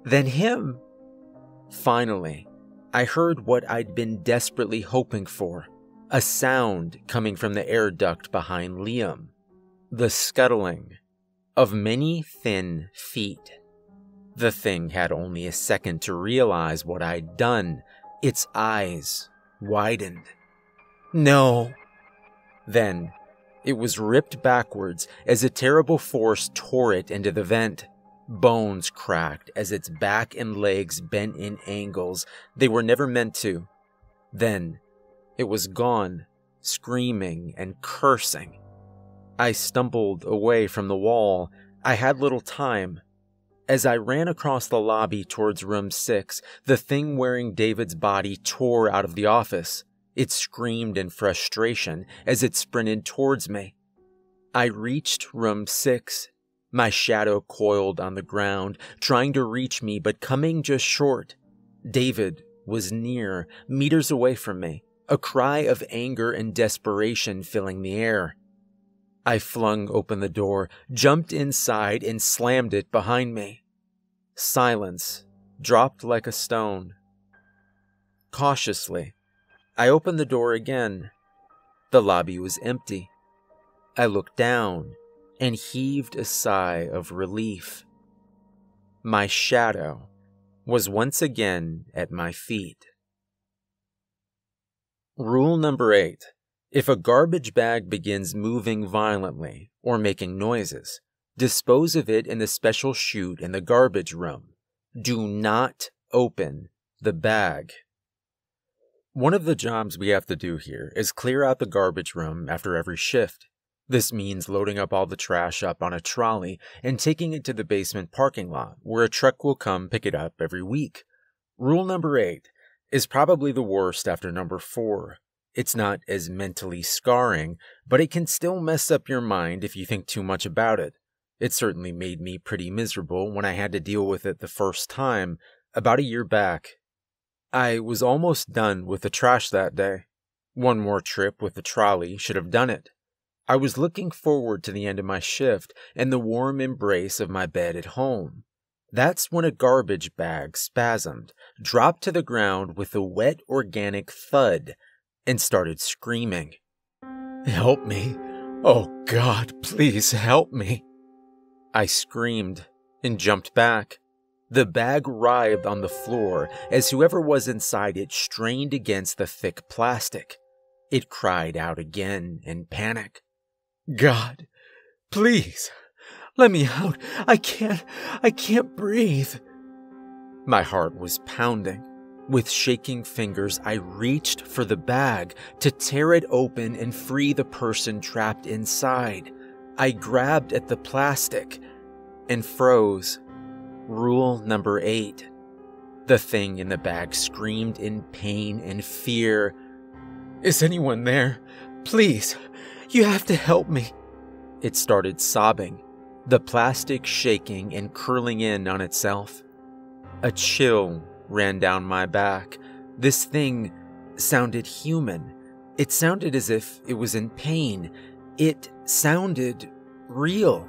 then him." Finally, I heard what I'd been desperately hoping for. A sound coming from the air duct behind Liam. The scuttling of many thin feet. The thing had only a second to realize what I'd done. Its eyes widened. "No." Then, it was ripped backwards as a terrible force tore it into the vent. Bones cracked as its back and legs bent in angles they were never meant to. Then, it was gone, screaming and cursing. I stumbled away from the wall. I had little time. As I ran across the lobby towards room 6, the thing wearing David's body tore out of the office. It screamed in frustration as it sprinted towards me. I reached room 6. My shadow coiled on the ground, trying to reach me but coming just short. David was near, meters away from me, a cry of anger and desperation filling the air. I flung open the door, jumped inside, and slammed it behind me. Silence dropped like a stone. Cautiously, I opened the door again. The lobby was empty. I looked down and heaved a sigh of relief. My shadow was once again at my feet. Rule number 8. If a garbage bag begins moving violently or making noises, dispose of it in the special chute in the garbage room. Do not open the bag. One of the jobs we have to do here is clear out the garbage room after every shift. This means loading up all the trash up on a trolley and taking it to the basement parking lot, where a truck will come pick it up every week. Rule number 8 is probably the worst after number 4. It's not as mentally scarring, but it can still mess up your mind if you think too much about it. It certainly made me pretty miserable when I had to deal with it the first time, about a year back. I was almost done with the trash that day. One more trip with the trolley should have done it. I was looking forward to the end of my shift and the warm embrace of my bed at home. That's when a garbage bag spasmed, dropped to the ground with a wet organic thud, and started screaming. "Help me! Oh God, please help me!" I screamed and jumped back. The bag writhed on the floor as whoever was inside it strained against the thick plastic. It cried out again in panic. "God, please, let me out. I can't breathe." My heart was pounding. With shaking fingers, I reached for the bag to tear it open and free the person trapped inside. I grabbed at the plastic and froze. Rule number 8. The thing in the bag screamed in pain and fear. "Is anyone there? Please, you have to help me." It started sobbing, the plastic shaking and curling in on itself. A chill ran down my back. This thing sounded human. It sounded as if it was in pain. It sounded real.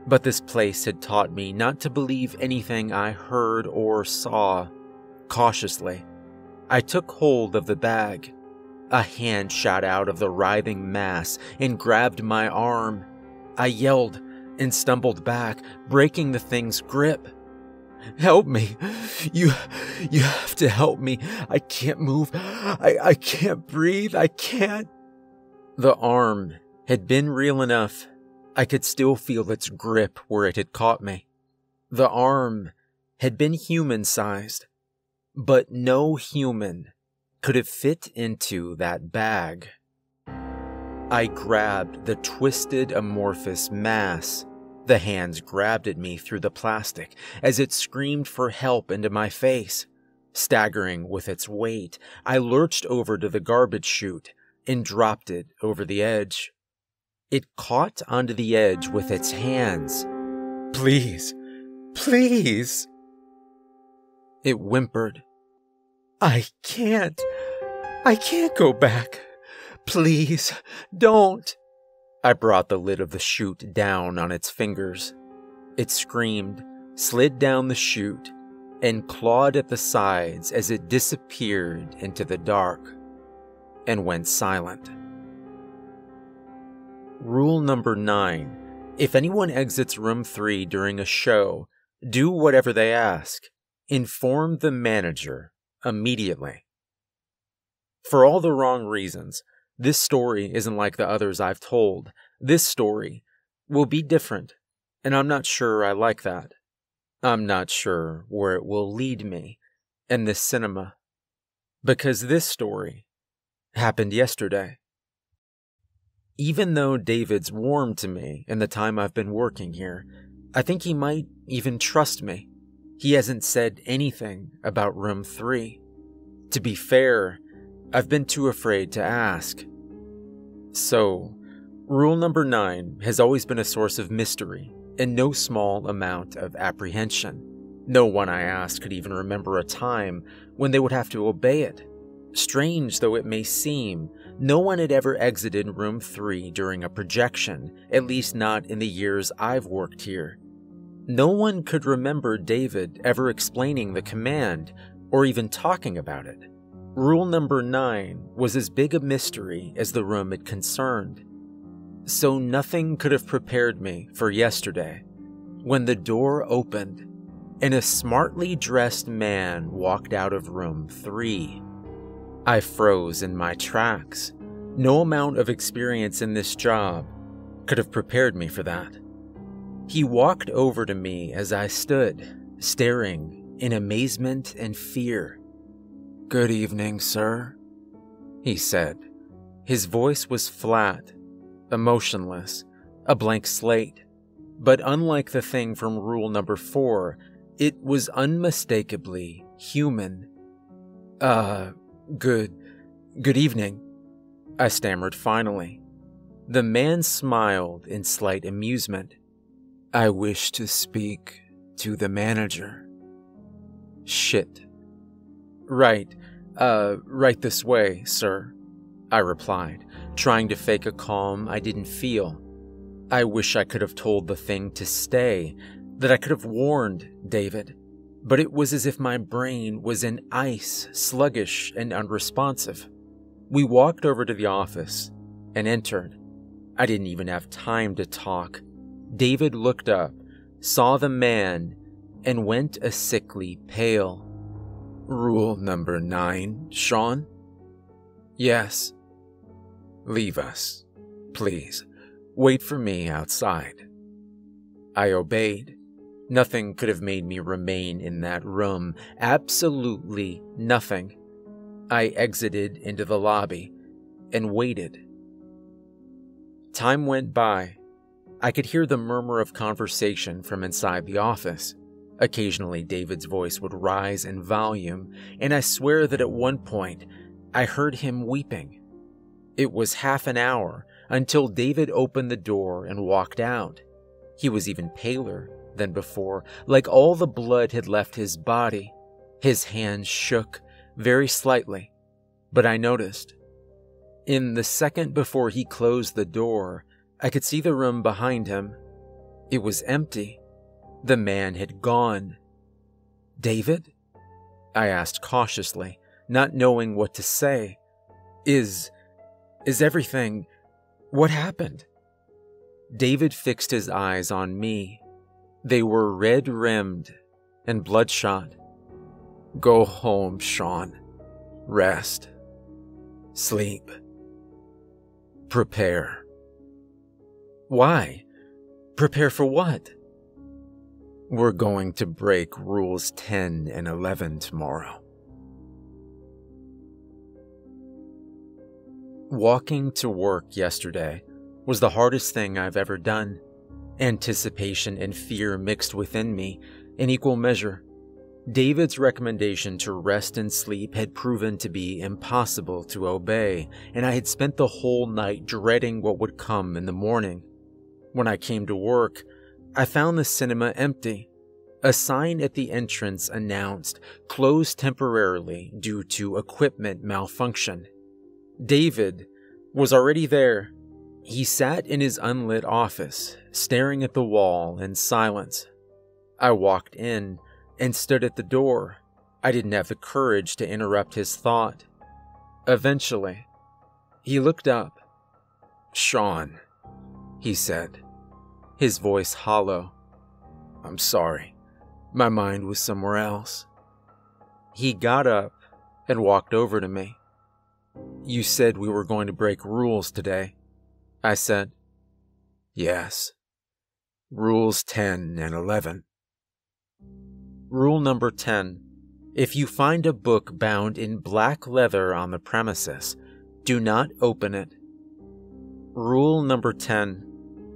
But this place had taught me not to believe anything I heard or saw. Cautiously, I took hold of the bag. A hand shot out of the writhing mass and grabbed my arm. I yelled and stumbled back, breaking the thing's grip. "Help me! You have to help me! I can't move! I can't breathe! I can't!" The arm had been real enough. I could still feel its grip where it had caught me. The arm had been human-sized, but no human could have fit into that bag. I grabbed the twisted, amorphous mass. The hands grabbed at me through the plastic as it screamed for help into my face. Staggering with its weight, I lurched over to the garbage chute and dropped it over the edge. It caught onto the edge with its hands. "Please, please!" It whimpered. I can't go back. Please, don't." I brought the lid of the chute down on its fingers. It screamed, slid down the chute, and clawed at the sides as it disappeared into the dark and went silent. Rule number 9. If anyone exits room 3 during a show, do whatever they ask. Inform the manager immediately. For all the wrong reasons, this story isn't like the others I've told. This story will be different, and I'm not sure I like that. I'm not sure where it will lead me in this cinema, because this story happened yesterday. Even though David's warm to me in the time I've been working here, I think he might even trust me. He hasn't said anything about room 3. To be fair, I've been too afraid to ask. So, rule number 9 has always been a source of mystery and no small amount of apprehension. No one I asked could even remember a time when they would have to obey it. Strange though it may seem, no one had ever exited room 3 during a projection, at least not in the years I've worked here. No one could remember David ever explaining the command or even talking about it. Rule number 9 was as big a mystery as the room it concerned. So nothing could have prepared me for yesterday, when the door opened and a smartly dressed man walked out of room 3. I froze in my tracks. No amount of experience in this job could have prepared me for that. He walked over to me as I stood, staring in amazement and fear. "Good evening, sir," he said. His voice was flat, emotionless, a blank slate. But unlike the thing from rule number 4, it was unmistakably human. Good evening," I stammered finally. The man smiled in slight amusement. "I wish to speak to the manager." Shit. Right this way, sir," I replied, trying to fake a calm I didn't feel. I wish I could have told the thing to stay, that I could have warned David, but it was as if my brain was in ice, sluggish and unresponsive. We walked over to the office and entered. I didn't even have time to talk. David looked up, saw the man, and went a sickly pale. "Rule number 9, Sean?" "Yes." "Leave us, please. Wait for me outside." I obeyed. Nothing could have made me remain in that room. Absolutely nothing. I exited into the lobby and waited. Time went by. I could hear the murmur of conversation from inside the office. Occasionally, David's voice would rise in volume, and I swear that at one point, I heard him weeping. It was half an hour until David opened the door and walked out. He was even paler than before, like all the blood had left his body. His hands shook very slightly, but I noticed. In the second before he closed the door, I could see the room behind him. It was empty. The man had gone. "David?" I asked cautiously, not knowing what to say. Is everything... What happened?" David fixed his eyes on me. They were red-rimmed and bloodshot. "Go home, Sean. Rest. Sleep. Prepare." "Why? Prepare for what?" "We're going to break rules 10 and 11 tomorrow." Walking to work yesterday was the hardest thing I've ever done. Anticipation and fear mixed within me in equal measure. David's recommendation to rest and sleep had proven to be impossible to obey, and I had spent the whole night dreading what would come in the morning. When I came to work, I found the cinema empty. A sign at the entrance announced closed temporarily due to equipment malfunction. David was already there. He sat in his unlit office, staring at the wall in silence. I walked in and stood at the door. I didn't have the courage to interrupt his thought. Eventually, he looked up. "Sean," he said, his voice hollow. "I'm sorry. My mind was somewhere else." He got up and walked over to me. "You said we were going to break rules today," I said. "Yes. Rules 10 and 11. Rule number 10. If you find a book bound in black leather on the premises, do not open it. Rule number 10.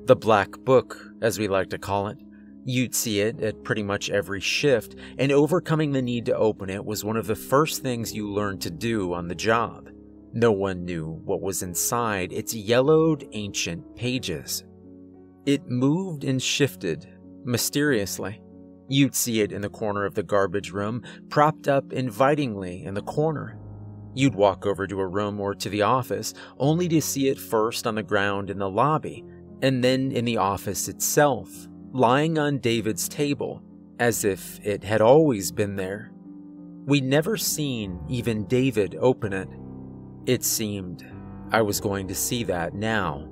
The black book, as we like to call it. You'd see it at pretty much every shift, and overcoming the need to open it was one of the first things you learned to do on the job. No one knew what was inside its yellowed, ancient pages. It moved and shifted, mysteriously. You'd see it in the corner of the garbage room, propped up invitingly in the corner. You'd walk over to a room or to the office, only to see it first on the ground in the lobby, and then in the office itself, lying on David's table, as if it had always been there. We'd never seen even David open it. It seemed I was going to see that now.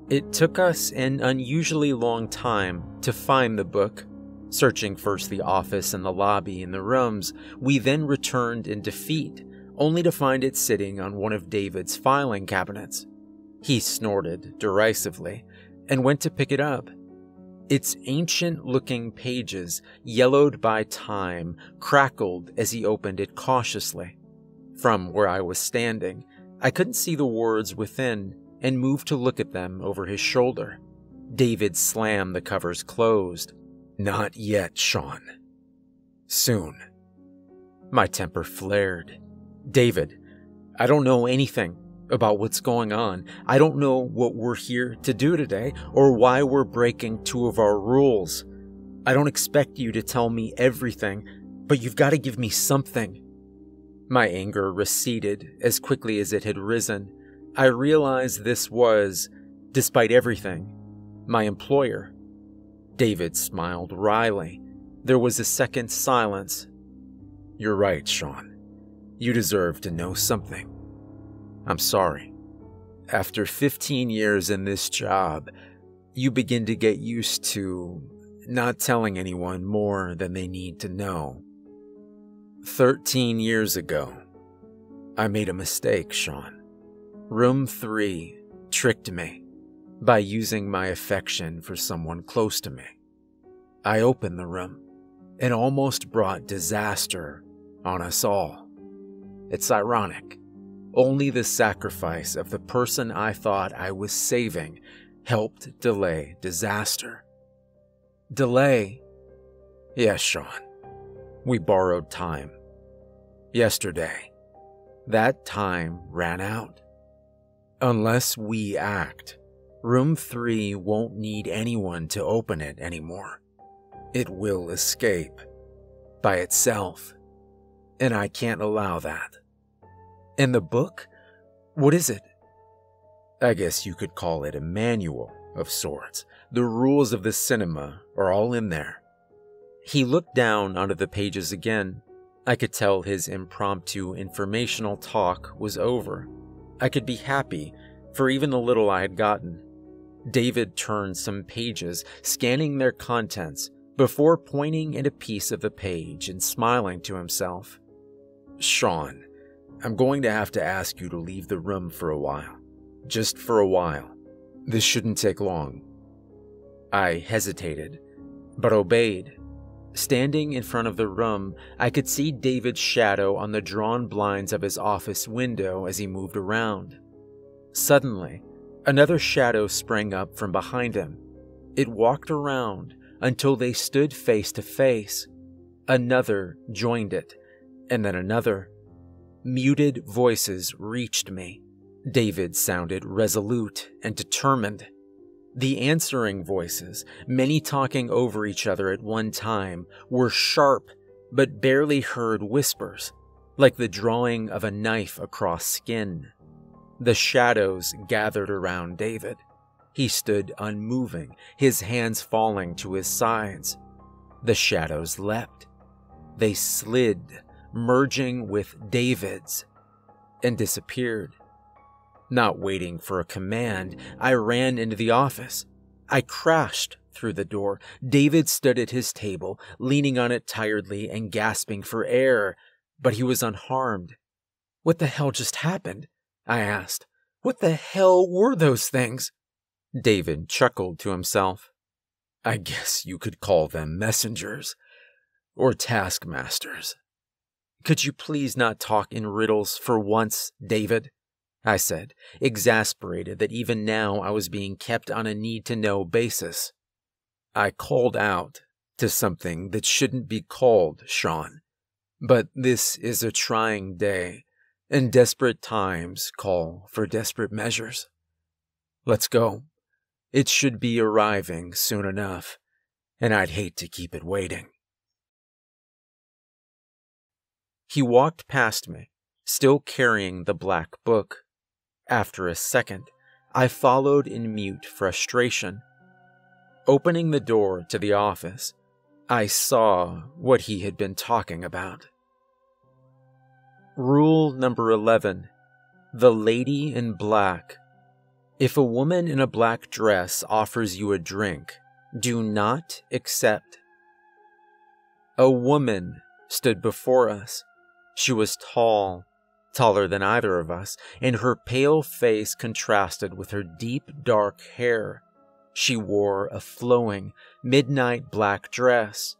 It took us an unusually long time to find the book. Searching first the office and the lobby and the rooms, we then returned in defeat, only to find it sitting on one of David's filing cabinets. He snorted derisively and went to pick it up. Its ancient-looking pages, yellowed by time, crackled as he opened it cautiously. From where I was standing, I couldn't see the words within and moved to look at them over his shoulder. David slammed the covers closed. "Not yet, Sean. Soon." My temper flared. "David, I don't know anything about what's going on. I don't know what we're here to do today or why we're breaking two of our rules. I don't expect you to tell me everything, but you've got to give me something." My anger receded as quickly as it had risen. I realized this was, despite everything, my employer. David smiled wryly. There was a second's silence. "You're right, Sean. You deserve to know something. I'm sorry. After 15 years in this job, you begin to get used to not telling anyone more than they need to know. 13 years ago, I made a mistake, Sean. Room 3 tricked me by using my affection for someone close to me. I opened the room and almost brought disaster on us all. It's ironic. Only the sacrifice of the person I thought I was saving helped delay disaster. Delay? Yes, Sean. We borrowed time. Yesterday, that time ran out. Unless we act, Room 3 won't need anyone to open it anymore. It will escape by itself, and I can't allow that. And the book? What is it? I guess you could call it a manual of sorts. The rules of the cinema are all in there." He looked down onto the pages again. I could tell his impromptu informational talk was over. I could be happy for even the little I had gotten. David turned some pages, scanning their contents, before pointing at a piece of the page and smiling to himself. "Sean, I'm going to have to ask you to leave the room for a while. Just for a while. This shouldn't take long." I hesitated, but obeyed. Standing in front of the room, I could see David's shadow on the drawn blinds of his office window as he moved around. Suddenly, another shadow sprang up from behind him. It walked around until they stood face to face. Another joined it, and then another. Muted voices reached me. David sounded resolute and determined. The answering voices, many talking over each other at one time, were sharp but barely heard whispers, like the drawing of a knife across skin. The shadows gathered around David. He stood unmoving, his hands falling to his sides. The shadows leapt. They slid, merging with David's, and disappeared. Not waiting for a command, I ran into the office. I crashed through the door. David stood at his table, leaning on it tiredly and gasping for air, but he was unharmed. "What the hell just happened?" I asked. "What the hell were those things?" David chuckled to himself. "I guess you could call them messengers, or taskmasters." "Could you please not talk in riddles for once, David?" I said, exasperated that even now I was being kept on a need-to-know basis. "I called out to something that shouldn't be called, Sean. But this is a trying day, and desperate times call for desperate measures. Let's go. It should be arriving soon enough, and I'd hate to keep it waiting." He walked past me, still carrying the black book. After a second, I followed in mute frustration. Opening the door to the office, I saw what he had been talking about. Rule number 11. The Lady in Black. If a woman in a black dress offers you a drink, do not accept. A woman stood before us. She was tall, taller than either of us, and her pale face contrasted with her deep dark hair. She wore a flowing, midnight black dress.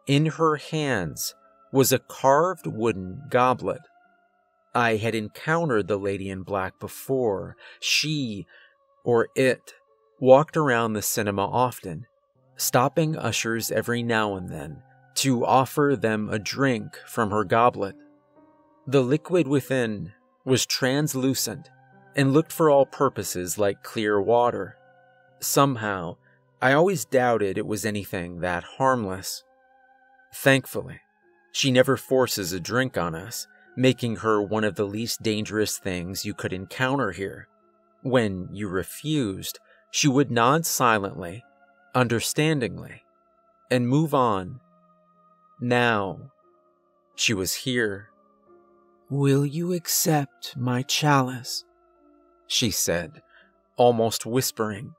In her hands was a carved wooden goblet. I had encountered the lady in black before. She, or it, walked around the cinema often, stopping ushers every now and then to offer them a drink from her goblet. The liquid within was translucent and looked for all purposes like clear water. Somehow, I always doubted it was anything that harmless. Thankfully, she never forces a drink on us, making her one of the least dangerous things you could encounter here. When you refused, she would nod silently, understandingly, and move on. Now, she was here. "Will you accept my chalice?" she said, almost whispering.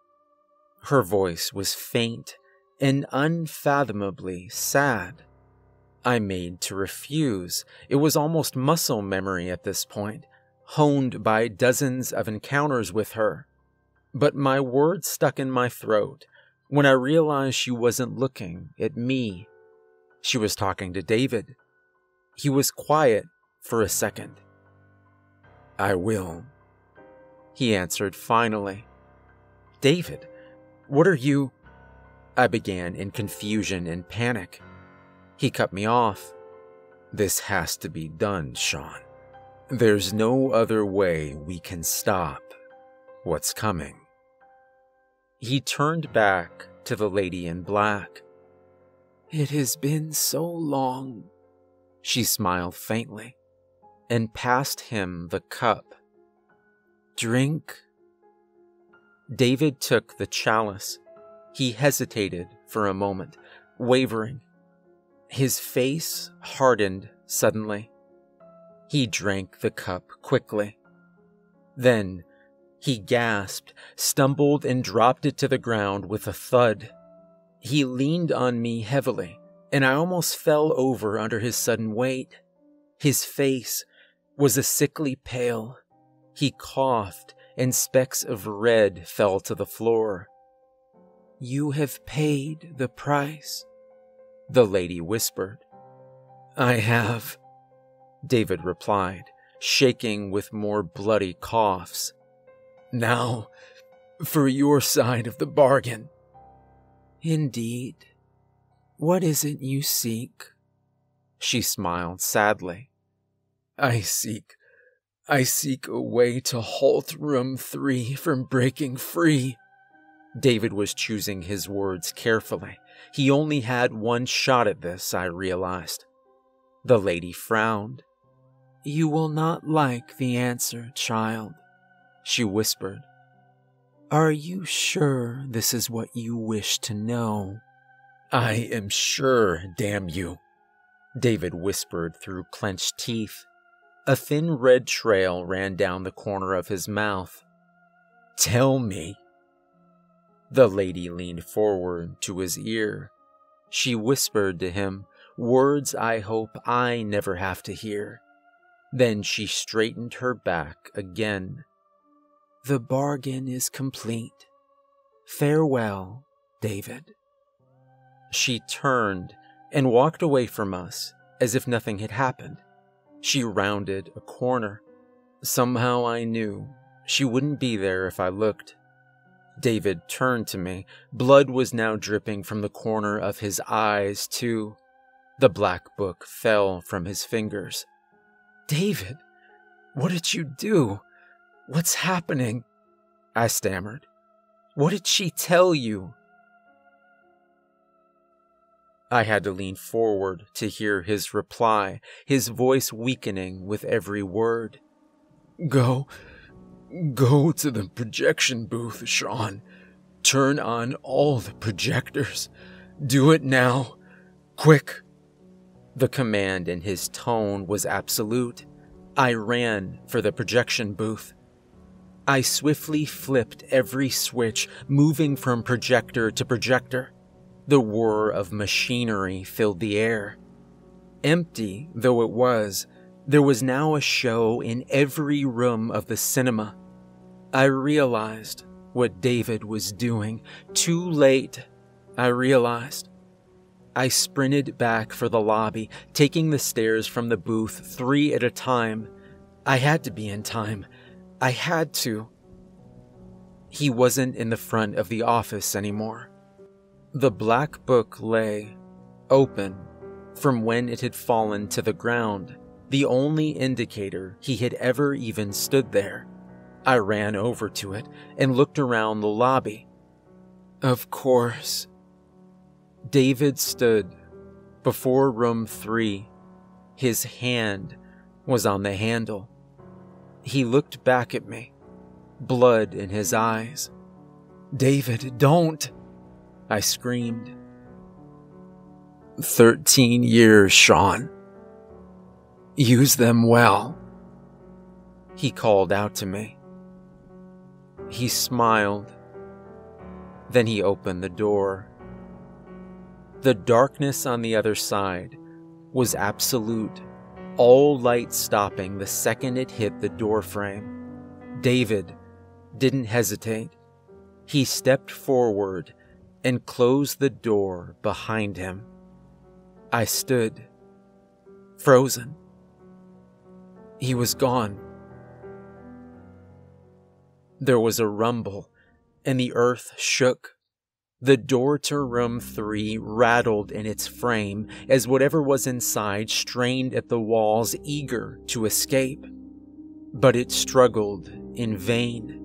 Her voice was faint and unfathomably sad. I made to refuse. It was almost muscle memory at this point, honed by dozens of encounters with her. But my words stuck in my throat when I realized she wasn't looking at me. She was talking to David. He was quiet for a second. "I will," he answered finally. "David, what are you—" I began in confusion and panic. He cut me off. "This has to be done, Sean. There's no other way we can stop what's coming." He turned back to the lady in black. "It has been so long," she smiled faintly, and passed him the cup. "Drink." David took the chalice. He hesitated for a moment, wavering. His face hardened suddenly. He drank the cup quickly. Then he gasped, stumbled, and dropped it to the ground with a thud. He leaned on me heavily, and I almost fell over under his sudden weight. His face was a sickly pale. He coughed, and specks of red fell to the floor. "You have paid the price," the lady whispered. "I have," David replied, shaking with more bloody coughs. "Now, for your side of the bargain." "Indeed. What is it you seek?" She smiled sadly. I seek a way to halt Room 3 from breaking free." David was choosing his words carefully. He only had one shot at this, I realized. The lady frowned. "You will not like the answer, child," she whispered. "Are you sure this is what you wish to know?" "I am sure, damn you," David whispered through clenched teeth. A thin red trail ran down the corner of his mouth. "Tell me." The lady leaned forward to his ear. She whispered to him words I hope I never have to hear. Then she straightened her back again. "The bargain is complete. Farewell, David." She turned and walked away from us as if nothing had happened. She rounded a corner. Somehow I knew she wouldn't be there if I looked. David turned to me. Blood was now dripping from the corner of his eyes, too. The black book fell from his fingers. "David, what did you do? What's happening?" I stammered. "What did she tell you?" I had to lean forward to hear his reply, his voice weakening with every word. Go to the projection booth, Sean. Turn on all the projectors. Do it now. Quick." The command in his tone was absolute. I ran for the projection booth. I swiftly flipped every switch, moving from projector to projector. The whir of machinery filled the air. Empty though it was, there was now a show in every room of the cinema. I realized what David was doing. Too late, I realized. I sprinted back for the lobby, taking the stairs from the booth 3 at a time. I had to be in time. I had to. He wasn't in the front of the office anymore. The black book lay, open, from when it had fallen to the ground, the only indicator he had ever even stood there. I ran over to it and looked around the lobby. Of course. David stood before room 3. His hand was on the handle. He looked back at me, blood in his eyes. "David, don't!" I screamed. 13 years, Sean. Use them well. He called out to me. He smiled. Then he opened the door. The darkness on the other side was absolute, all light stopping the second it hit the doorframe. David didn't hesitate. He stepped forward and closed the door behind him. I stood, frozen. He was gone. There was a rumble, and the earth shook. The door to room 3 rattled in its frame as whatever was inside strained at the walls, eager to escape. But it struggled in vain.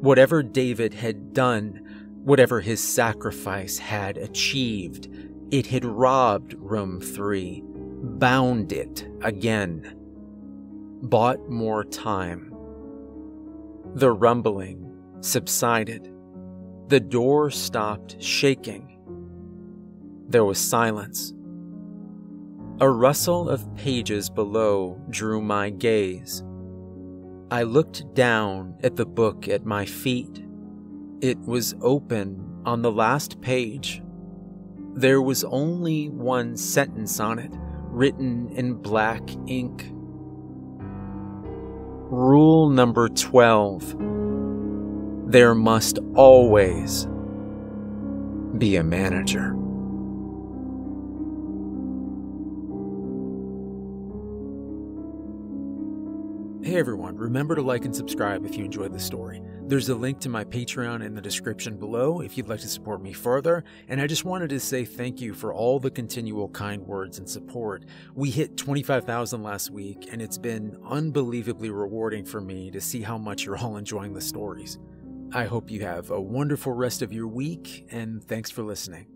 Whatever David had done, whatever his sacrifice had achieved, it had robbed room 3, bound it again, bought more time. The rumbling subsided. The door stopped shaking. There was silence. A rustle of pages below drew my gaze. I looked down at the book at my feet. It was open on the last page. There was only one sentence on it, written in black ink. Rule number 12. There must always be a manager. Hey everyone, remember to like and subscribe if you enjoyed the story. There's a link to my Patreon in the description below if you'd like to support me further, and I just wanted to say thank you for all the continual kind words and support. We hit 25,000 last week, and it's been unbelievably rewarding for me to see how much you're all enjoying the stories. I hope you have a wonderful rest of your week, and thanks for listening.